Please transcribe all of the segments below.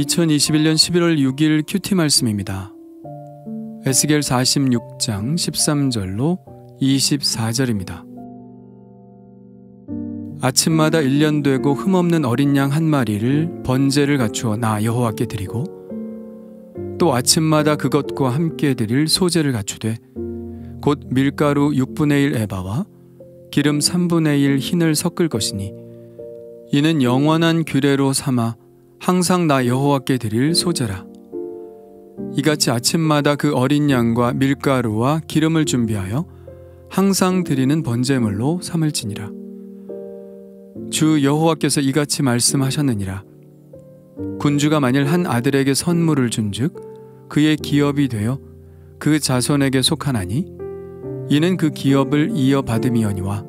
2021년 11월 6일 큐티 말씀입니다. 에스겔 46장 13절로 24절입니다. 아침마다 1년 되고 흠없는 어린 양 한 마리를 번제를 갖추어 나 여호와께 드리고 또 아침마다 그것과 함께 드릴 소제를 갖추되 곧 밀가루 6분의 1 에바와 기름 3분의 1 흰을 섞을 것이니 이는 영원한 규례로 삼아 항상 나 여호와께 드릴 소제라. 이같이 아침마다 그 어린 양과 밀가루와 기름을 준비하여 항상 드리는 번제물로 삼을지니라. 주 여호와께서 이같이 말씀하셨느니라. 군주가 만일 한 아들에게 선물을 준즉 그의 기업이 되어 그 자손에게 속하나니 이는 그 기업을 이어받음이거니와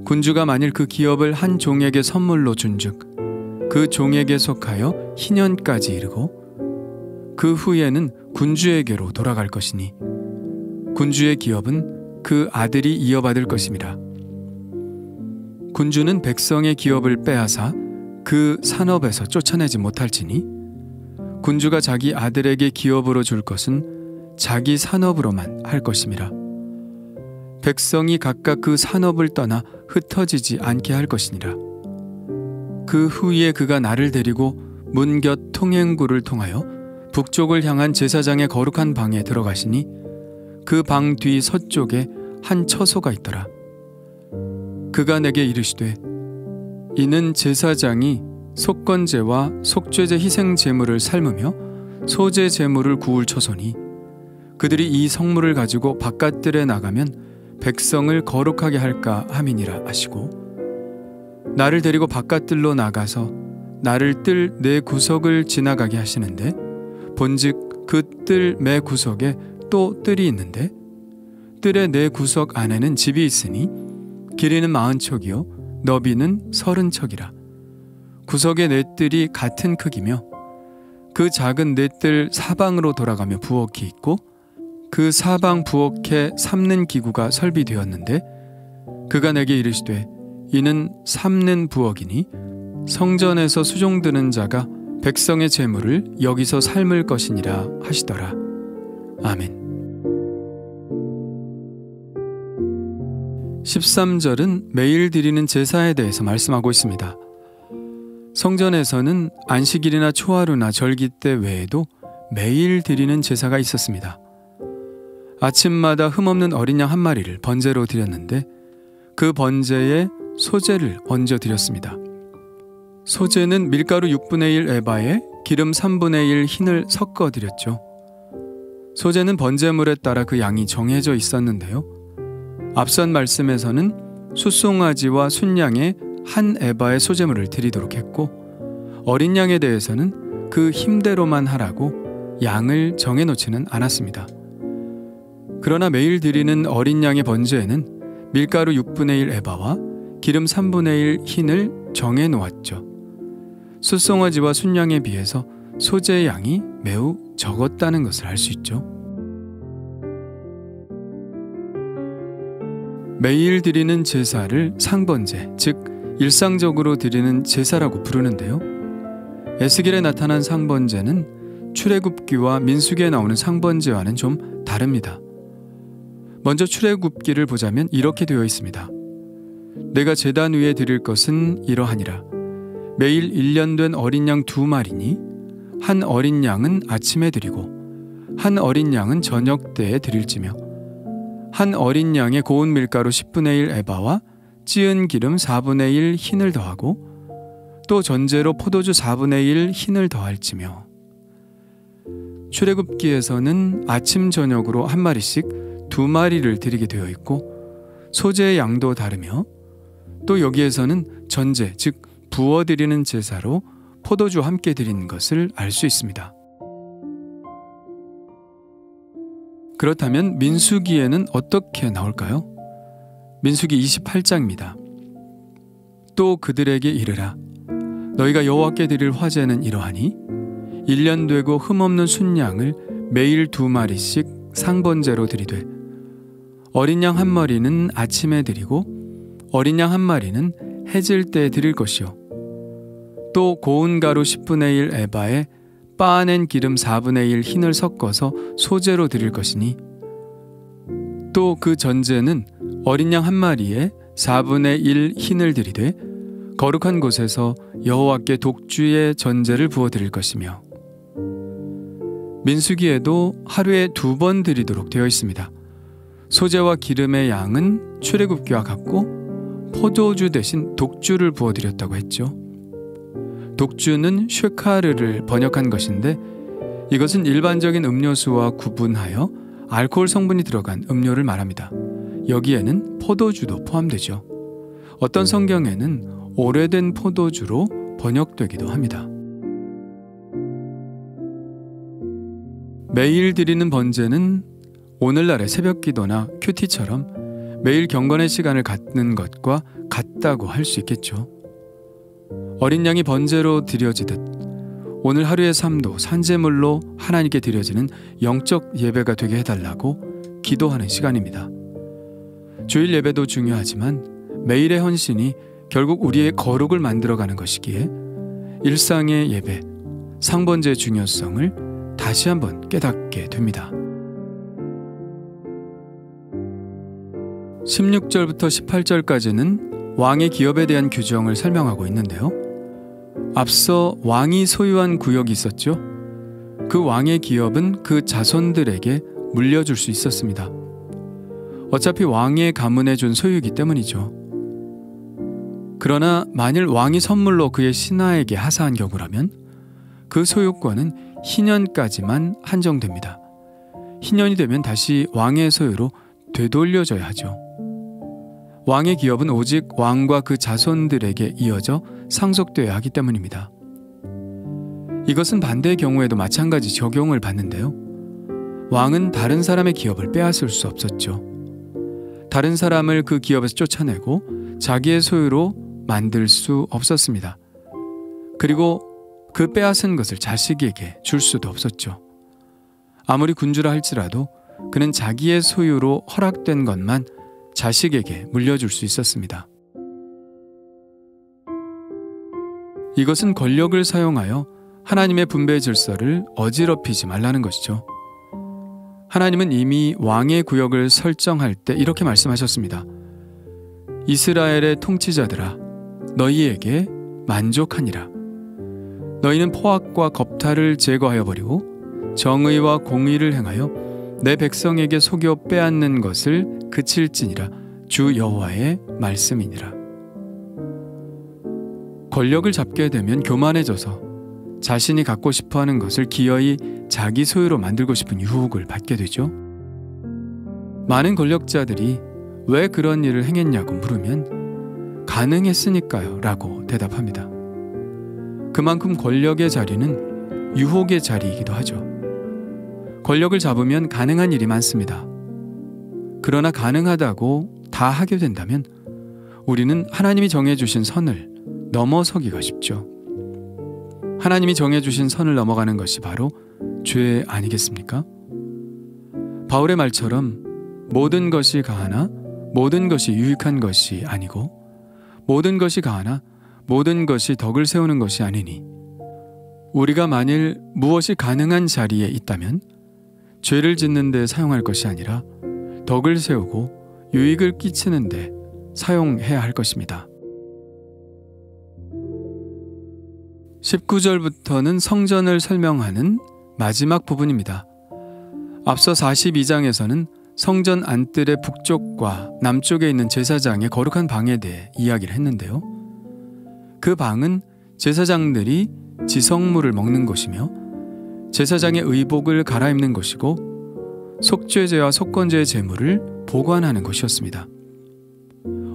군주가 만일 그 기업을 한 종에게 선물로 준즉 그 종에게 속하여 희년까지 이르고 그 후에는 군주에게로 돌아갈 것이니 군주의 기업은 그 아들이 이어받을 것임이라. 군주는 백성의 기업을 빼앗아 그 산업에서 쫓아내지 못할지니 군주가 자기 아들에게 기업으로 줄 것은 자기 산업으로만 할 것임이라. 백성이 각각 그 산업을 떠나 흩어지지 않게 할 것이니라. 그 후에 그가 나를 데리고 문 곁 통행구를 통하여 북쪽을 향한 제사장의 거룩한 방에 들어가시니 그 방 뒤 서쪽에 한 처소가 있더라. 그가 내게 이르시되 이는 제사장이 속건제와 속죄제 희생 제물을 삶으며 소제 제물을 구울 처소니 그들이 이 성물을 가지고 바깥들에 나가면 백성을 거룩하게 할까 함이니라 하시고 나를 데리고 바깥들로 나가서 나를 뜰 네 구석을 지나가게 하시는데 본즉 그 뜰 매 구석에 또 뜰이 있는데 뜰의 네 구석 안에는 집이 있으니 길이는 40척이요 너비는 30척이라. 구석의 네 뜰이 같은 크기며 그 작은 네 뜰 사방으로 돌아가며 부엌이 있고 그 사방 부엌에 삶는 기구가 설비되었는데 그가 내게 이르시되 이는 삶는 부엌이니 성전에서 수종드는 자가 백성의 재물을 여기서 삶을 것이니라 하시더라. 아멘. 13절은 매일 드리는 제사에 대해서 말씀하고 있습니다. 성전에서는 안식일이나 초하루나 절기 때 외에도 매일 드리는 제사가 있었습니다. 아침마다 흠없는 어린 양 한 마리를 번제로 드렸는데 그 번제에 소제를 얹어 드렸습니다. 소제는 밀가루 6분의 1 에바에 기름 3분의 1 흰을 섞어 드렸죠. 소제는 번제물에 따라 그 양이 정해져 있었는데요. 앞선 말씀에서는 숫송아지와 순양의 한 에바의 소제물을 드리도록 했고 어린 양에 대해서는 그 힘대로만 하라고 양을 정해놓지는 않았습니다. 그러나 매일 드리는 어린 양의 번제에는 밀가루 6분의 1 에바와 기름 3분의 1 흰을 정해 놓았죠. 숫송아지와 순양에 비해서 소제의 양이 매우 적었다는 것을 알 수 있죠. 매일 드리는 제사를 상번제, 즉 일상적으로 드리는 제사라고 부르는데요. 에스겔에 나타난 상번제는 출애굽기와 민수기에 나오는 상번제와는 좀 다릅니다. 먼저 출애굽기를 보자면 이렇게 되어 있습니다. 내가 제단 위에 드릴 것은 이러하니라. 매일 1년 된 어린 양 2마리니 한 어린 양은 아침에 드리고 한 어린 양은 저녁 때에 드릴지며 한 어린 양에 고운 밀가루 10분의 1 에바와 찌은 기름 4분의 1 흰을 더하고 또 전제로 포도주 4분의 1 흰을 더할지며. 출애굽기에서는 아침 저녁으로 한 마리씩 2마리를 드리게 되어 있고 소제의 양도 다르며 또 여기에서는 전제, 즉 부어드리는 제사로 포도주와 함께 드리는 것을 알 수 있습니다. 그렇다면 민수기에는 어떻게 나올까요? 민수기 28장입니다. 또 그들에게 이르라. 너희가 여호와께 드릴 화제는 이러하니 1년 되고 흠없는 순양을 매일 2마리씩 상번제로 드리되 어린 양 한 마리는 아침에 드리고 어린 양 한 마리는 해질 때 드릴 것이요 또 고운 가루 10분의 1 에바에 빻아낸 기름 4분의 1 흰을 섞어서 소제로 드릴 것이니 또 그 전제는 어린 양 한 마리에 4분의 1 흰을 드리되 거룩한 곳에서 여호와께 독주의 전제를 부어 드릴 것이며 민수기에도 하루에 2번 드리도록 되어 있습니다. 소제와 기름의 양은 출애굽기와 같고 포도주 대신 독주를 부어 드렸다고 했죠. 독주는 쉐카르를 번역한 것인데 이것은 일반적인 음료수와 구분하여 알코올 성분이 들어간 음료를 말합니다. 여기에는 포도주도 포함되죠. 어떤 성경에는 오래된 포도주로 번역되기도 합니다. 매일 드리는 번제는 오늘날의 새벽 기도나 큐티처럼 매일 경건의 시간을 갖는 것과 같다고 할 수 있겠죠. 어린 양이 번제로 드려지듯 오늘 하루의 삶도 산제물로 하나님께 드려지는 영적 예배가 되게 해달라고 기도하는 시간입니다. 주일 예배도 중요하지만 매일의 헌신이 결국 우리의 거룩을 만들어가는 것이기에 일상의 예배, 상번제의 중요성을 다시 한번 깨닫게 됩니다. 16절부터 18절까지는 왕의 기업에 대한 규정을 설명하고 있는데요. 앞서 왕이 소유한 구역이 있었죠. 그 왕의 기업은 그 자손들에게 물려줄 수 있었습니다. 어차피 왕의 가문에 준 소유이기 때문이죠. 그러나 만일 왕이 선물로 그의 신하에게 하사한 경우라면 그 소유권은 희년까지만 한정됩니다. 희년이 되면 다시 왕의 소유로 되돌려져야 하죠. 왕의 기업은 오직 왕과 그 자손들에게 이어져 상속되어야 하기 때문입니다. 이것은 반대의 경우에도 마찬가지 적용을 받는데요. 왕은 다른 사람의 기업을 빼앗을 수 없었죠. 다른 사람을 그 기업에서 쫓아내고 자기의 소유로 만들 수 없었습니다. 그리고 그 빼앗은 것을 자식에게 줄 수도 없었죠. 아무리 군주라 할지라도 그는 자기의 소유로 허락된 것만 자식에게 물려줄 수 있었습니다. 이것은 권력을 사용하여 하나님의 분배 질서를 어지럽히지 말라는 것이죠. 하나님은 이미 왕의 구역을 설정할 때 이렇게 말씀하셨습니다. 이스라엘의 통치자들아, 너희에게 만족하니라. 너희는 포악과 겁탈을 제거하여 버리고 정의와 공의를 행하여 내 백성에게 속여 빼앗는 것을 그칠지니라. 주 여호와의 말씀이니라. 권력을 잡게 되면 교만해져서 자신이 갖고 싶어하는 것을 기어이 자기 소유로 만들고 싶은 유혹을 받게 되죠. 많은 권력자들이 왜 그런 일을 행했냐고 물으면 가능했으니까요 라고 대답합니다. 그만큼 권력의 자리는 유혹의 자리이기도 하죠. 권력을 잡으면 가능한 일이 많습니다. 그러나 가능하다고 다 하게 된다면 우리는 하나님이 정해주신 선을 넘어서기가 쉽죠. 하나님이 정해주신 선을 넘어가는 것이 바로 죄 아니겠습니까? 바울의 말처럼 모든 것이 가하나 모든 것이 유익한 것이 아니고 모든 것이 가하나 모든 것이 덕을 세우는 것이 아니니 우리가 만일 무엇이 가능한 자리에 있다면 죄를 짓는 데 사용할 것이 아니라 덕을 세우고 유익을 끼치는 데 사용해야 할 것입니다. 19절부터는 성전을 설명하는 마지막 부분입니다. 앞서 42장에서는 성전 안뜰의 북쪽과 남쪽에 있는 제사장의 거룩한 방에 대해 이야기를 했는데요. 그 방은 제사장들이 지성물을 먹는 곳이며 제사장의 의복을 갈아입는 곳이고 속죄제와 속건제의 제물을 보관하는 곳이었습니다.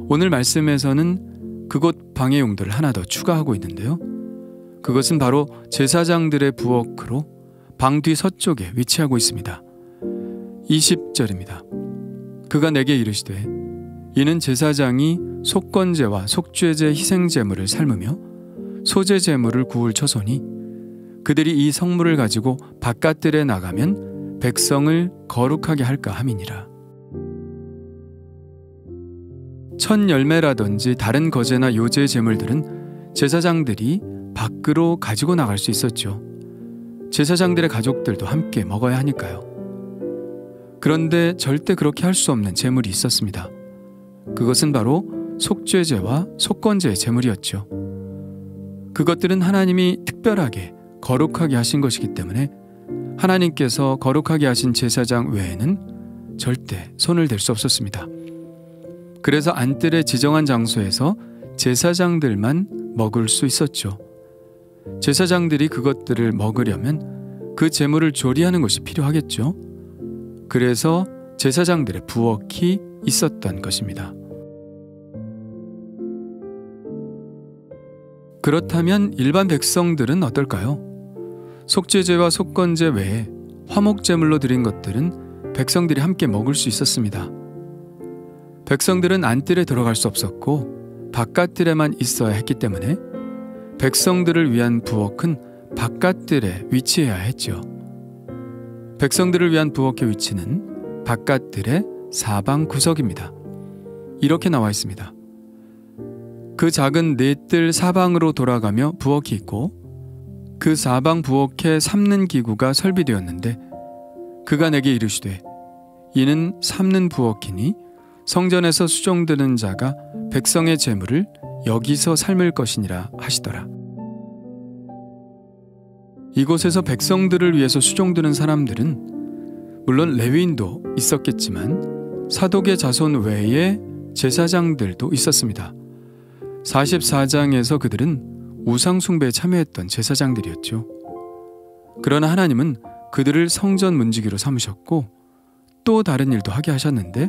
오늘 말씀에서는 그곳 방의 용도를 하나 더 추가하고 있는데요. 그것은 바로 제사장들의 부엌으로 방 뒤 서쪽에 위치하고 있습니다. 20절입니다. 그가 내게 이르시되 이는 제사장이 속건제와 속죄제 희생제물을 삶으며 소제제물을 구울 처소니 그들이 이 성물을 가지고 바깥들에 나가면 백성을 거룩하게 할까 함이니라. 첫 열매라든지 다른 거제나 요제 제물들은 제사장들이 밖으로 가지고 나갈 수 있었죠. 제사장들의 가족들도 함께 먹어야 하니까요. 그런데 절대 그렇게 할 수 없는 제물이 있었습니다. 그것은 바로 속죄제와 속건제의 제물이었죠. 그것들은 하나님이 특별하게 거룩하게 하신 것이기 때문에 하나님께서 거룩하게 하신 제사장 외에는 절대 손을 댈 수 없었습니다. 그래서 안뜰의 지정한 장소에서 제사장들만 먹을 수 있었죠. 제사장들이 그것들을 먹으려면 그 제물을 조리하는 것이 필요하겠죠. 그래서 제사장들의 부엌이 있었던 것입니다. 그렇다면 일반 백성들은 어떨까요? 속죄제와 속건제 외에 화목제물로 드린 것들은 백성들이 함께 먹을 수 있었습니다. 백성들은 안뜰에 들어갈 수 없었고 바깥뜰에만 있어야 했기 때문에 백성들을 위한 부엌은 바깥뜰에 위치해야 했죠. 백성들을 위한 부엌의 위치는 바깥뜰의 사방 구석입니다. 이렇게 나와 있습니다. 그 작은 네 뜰 사방으로 돌아가며 부엌이 있고 그 사방 부엌에 삶는 기구가 설비되었는데 그가 내게 이르시되 이는 삶는 부엌이니 성전에서 수종드는 자가 백성의 제물을 여기서 삶을 것이니라 하시더라. 이곳에서 백성들을 위해서 수종드는 사람들은 물론 레위인도 있었겠지만 사독의 자손 외에 제사장들도 있었습니다. 44장에서 그들은 우상숭배에 참여했던 제사장들이었죠. 그러나 하나님은 그들을 성전 문지기로 삼으셨고 또 다른 일도 하게 하셨는데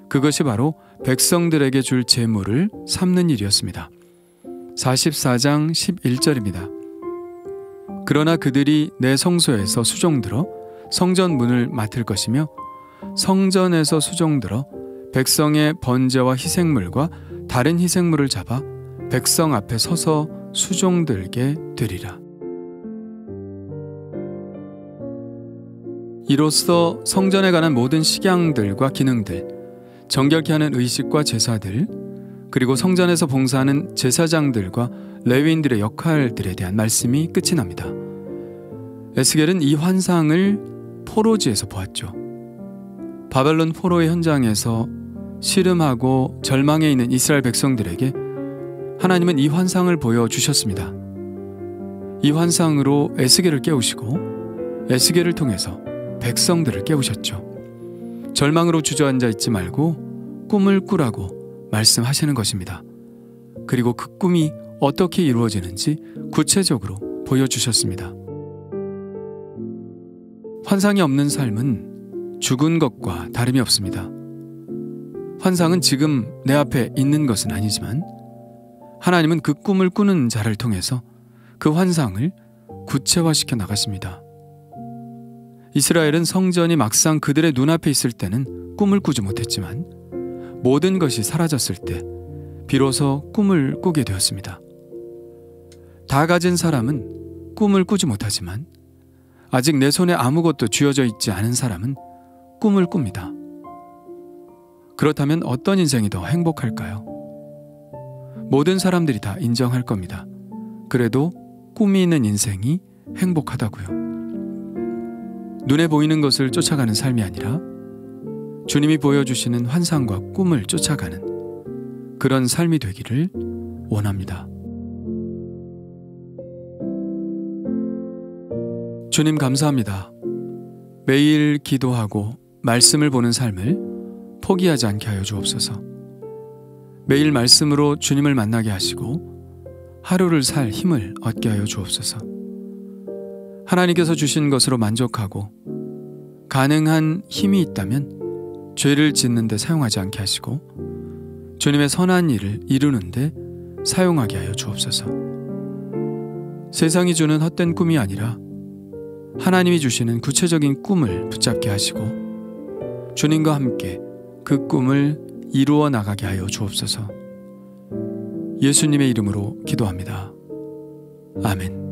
그것이 바로 백성들에게 줄 제물을 삶는 일이었습니다. 44장 11절입니다. 그러나 그들이 내 성소에서 수종들어 성전 문을 맡을 것이며 성전에서 수종들어 백성의 번제와 희생물과 다른 희생물을 잡아 백성 앞에 서서 수종들게 되리라. 이로써 성전에 관한 모든 식양들과 기능들, 정결케 하는 의식과 제사들, 그리고 성전에서 봉사하는 제사장들과 레위인들의 역할들에 대한 말씀이 끝이 납니다. 에스겔은 이 환상을 포로지에서 보았죠. 바벨론 포로의 현장에서 시름하고 절망해 있는 이스라엘 백성들에게 하나님은 이 환상을 보여주셨습니다. 이 환상으로 에스겔을 깨우시고 에스겔을 통해서 백성들을 깨우셨죠. 절망으로 주저앉아 있지 말고 꿈을 꾸라고 말씀하시는 것입니다. 그리고 그 꿈이 어떻게 이루어지는지 구체적으로 보여주셨습니다. 환상이 없는 삶은 죽은 것과 다름이 없습니다. 환상은 지금 내 앞에 있는 것은 아니지만 하나님은 그 꿈을 꾸는 자를 통해서 그 환상을 구체화시켜 나가십니다. 이스라엘은 성전이 막상 그들의 눈앞에 있을 때는 꿈을 꾸지 못했지만 모든 것이 사라졌을 때 비로소 꿈을 꾸게 되었습니다. 다 가진 사람은 꿈을 꾸지 못하지만 아직 내 손에 아무것도 쥐어져 있지 않은 사람은 꿈을 꿉니다. 그렇다면 어떤 인생이 더 행복할까요? 모든 사람들이 다 인정할 겁니다. 그래도 꿈이 있는 인생이 행복하다고요. 눈에 보이는 것을 쫓아가는 삶이 아니라 주님이 보여주시는 환상과 꿈을 쫓아가는 그런 삶이 되기를 원합니다. 주님 감사합니다. 매일 기도하고 말씀을 보는 삶을 포기하지 않게 하여 주옵소서. 매일 말씀으로 주님을 만나게 하시고 하루를 살 힘을 얻게 하여 주옵소서. 하나님께서 주신 것으로 만족하고 가능한 힘이 있다면 죄를 짓는 데 사용하지 않게 하시고 주님의 선한 일을 이루는 데 사용하게 하여 주옵소서. 세상이 주는 헛된 꿈이 아니라 하나님이 주시는 구체적인 꿈을 붙잡게 하시고 주님과 함께 그 꿈을 이루어 나가게 하여 주옵소서. 예수님의 이름으로 기도합니다. 아멘.